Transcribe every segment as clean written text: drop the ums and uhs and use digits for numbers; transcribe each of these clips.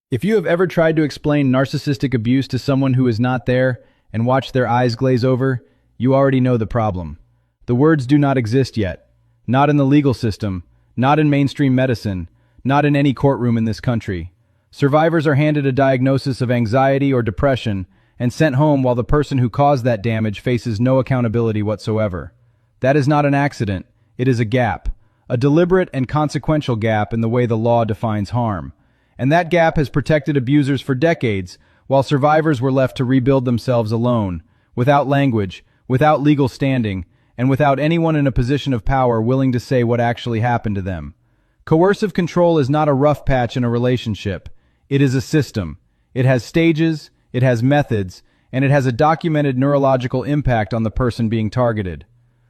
If you have ever tried to explain narcissistic abuse to someone who is not there and watched their eyes glaze over, you already know the problem. The words do not exist yet. Not in the legal system, not in mainstream medicine, not in any courtroom in this country. Survivors are handed a diagnosis of anxiety or depression and sent home while the person who caused that damage faces no accountability whatsoever. That is not an accident, it is a gap, a deliberate and consequential gap in the way the law defines harm. And that gap has protected abusers for decades, while survivors were left to rebuild themselves alone, without language, without legal standing, and without anyone in a position of power willing to say what actually happened to them. Coercive control is not a rough patch in a relationship. It is a system. It has stages, it has methods, and it has a documented neurological impact on the person being targeted.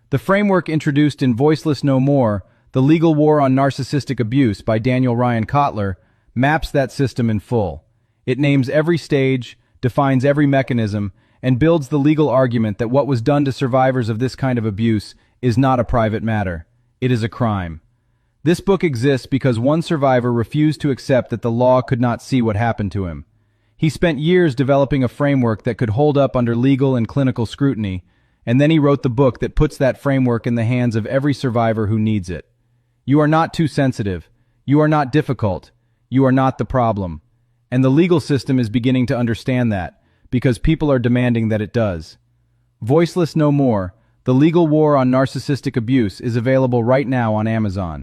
The framework introduced in Voiceless No More, The Legal War on Narcissistic Abuse by Daniel Ryan Kotler, maps that system in full. It names every stage, defines every mechanism, and builds the legal argument that what was done to survivors of this kind of abuse is not a private matter. It is a crime. This book exists because one survivor refused to accept that the law could not see what happened to him. He spent years developing a framework that could hold up under legal and clinical scrutiny, and then he wrote the book that puts that framework in the hands of every survivor who needs it. You are not too sensitive. You are not difficult. You are not the problem. And the legal system is beginning to understand that, because people are demanding that it does. Voiceless No More, The Legal War on Narcissistic Abuse is available right now on Amazon.